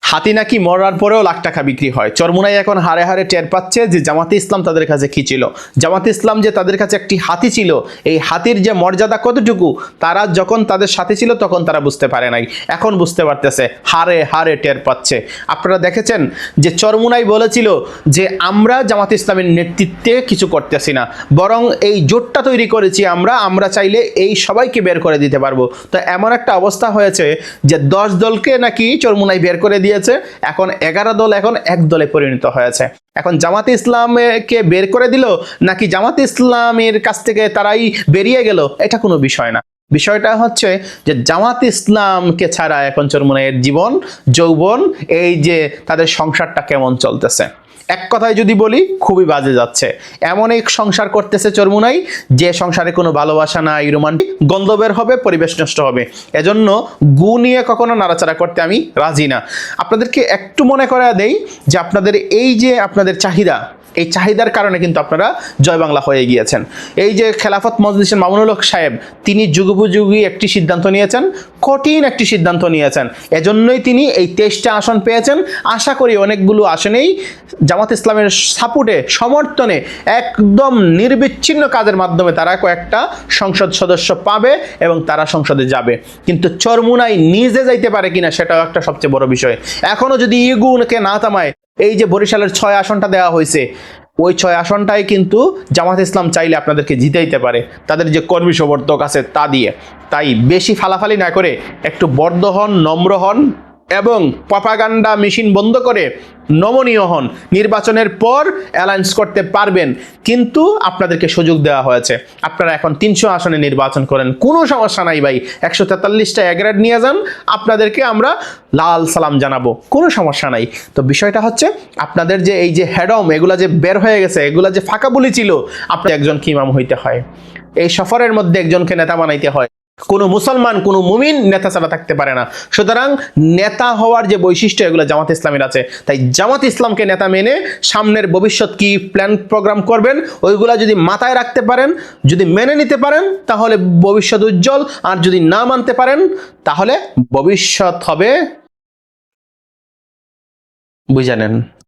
হাতি নাকি মরার পরেও লাখ টাকা বিক্রি হয়। চরমুনাই এখন হারে হারে টের পাচ্ছে যে জামাতে ইসলাম তাদের কাছে কি ছিল। জামাতে ইসলাম যে তাদের কাছে একটি হাতি ছিল, এই হাতির যে মর্যাদা কতটুকু তারা যখন তাদের সাথে ছিল তখন তারা বুঝতে পারে নাই, এখন বুঝতে পারতেছে, হারে হারে টের পাচ্ছে। আপনারা দেখেছেন যে চরমুনাই বলেছিল যে আমরা জামাতে ইসলামের নেতৃত্বে কিছু করতেছি না, বরং এই জোটটা তৈরি করেছি আমরা চাইলে এই সবাইকে বের করে দিতে পারবো। তো এমন একটা অবস্থা হয়েছে যে 10 দলকে নাকি চরমুনাই বের করে দিয়েছে, এখন 11 দল এখন এক দলে পরিণত হয়েছে। এখন জামাতে ইসলামকে বের করে দিল নাকি জামাতে ইসলামের কাছ থেকে তারাই বেরিয়ে গেল, এটা কোনো বিষয় না। বিষয়টা হচ্ছে যে জামাত ইসলামকে ছাড়া এখন চরমুনাইয়ের জীবন যৌবন, এই যে তাদের সংসারটা কেমন চলতেছে, এক কথায় যদি বলি খুবই বাজে যাচ্ছে। এমন এক সংসার করতেছে চরমুনাই যে সংসারে কোনো ভালোবাসা নাই, রোমান্টিক গন্ধ বের হবে, পরিবেশ নষ্ট হবে। এজন্য গু নিয়ে কখনো নাড়াচাড়া করতে আমি রাজি না। আপনাদেরকে একটু মনে করা দেই যে আপনাদের এই যে আপনাদের চাহিদা, এই চাহিদার কারণে কিন্তু আপনারা জয় বাংলা হয়ে গিয়েছেন। এই যে খেলাফত মজলিসের মামুনুল হক সাহেব, তিনি যুগোপযোগী একটি সিদ্ধান্ত নিয়েছেন, কঠিন একটি সিদ্ধান্ত নিয়েছেন, এজন্যই তিনি এই 23টা আসন পেয়েছেন। আশা করি অনেকগুলো আসনেই জামাত ইসলামের সাপোর্টে, সমর্থনে, একদম নির্বিচ্ছিন্ন কাজের মাধ্যমে তারা কয়েকটা সংসদ সদস্য পাবে এবং তারা সংসদে যাবে। কিন্তু চরমুনাই নিজে যাইতে পারে কিনা সেটাও একটা সবচেয়ে বড় বিষয়। এখনো যদি ইগুনকে না থামায়, এই যে বরিশালের 6 আসনটা দেওয়া হয়েছে, ওই 6 আসনটাই কিন্তু জামাত ইসলাম চাইলে আপনাদেরকে জিতাইতে পারে, তাদের যে কর্মী সমর্থক আছে তা দিয়ে। তাই বেশি ফালাফালি না করে একটু বদ্ধ হন, নম্র হন এবং প্রপাগান্ডা মেশিন বন্ধ করে নমনীয় হন। নির্বাচনের পর অ্যালায়েন্স করতে পারবেন, কিন্তু আপনাদেরকে সুযোগ দেওয়া হয়েছে। আপনারা এখন 300 আসনে নির্বাচন করেন, কোনো সমস্যা নাই ভাই। 143টা এগ্রেড নিয়ে যান, আপনাদেরকে আমরা লাল সালাম জানাবো, কোনো সমস্যা নাই। তো বিষয়টা হচ্ছে আপনাদের যে এই যে হেডম, এগুলা যে বের হয়ে গেছে, এগুলা যে ফাঁকা বলি ছিল, আপনার একজনকে ইমাম হইতে হয়, এই সফরের মধ্যে একজনকে নেতা বানাইতে হয়। কোনো মুসলমান, কোনো মুমিন নেতা ছাড়া থাকতে পারে না। সুতরাং নেতা হওয়ার যে বৈশিষ্ট্য, এগুলো জামাত ইসলামের আছে। তাই জামাত ইসলামকে নেতা মেনে সামনের ভবিষ্যৎ কি প্ল্যান প্রোগ্রাম করবেন, ওইগুলা যদি মাথায় রাখতে পারেন, যদি মেনে নিতে পারেন, তাহলে ভবিষ্যৎ উজ্জ্বল। আর যদি না মানতে পারেন, তাহলে ভবিষ্যৎ হবে বুঝে নেন।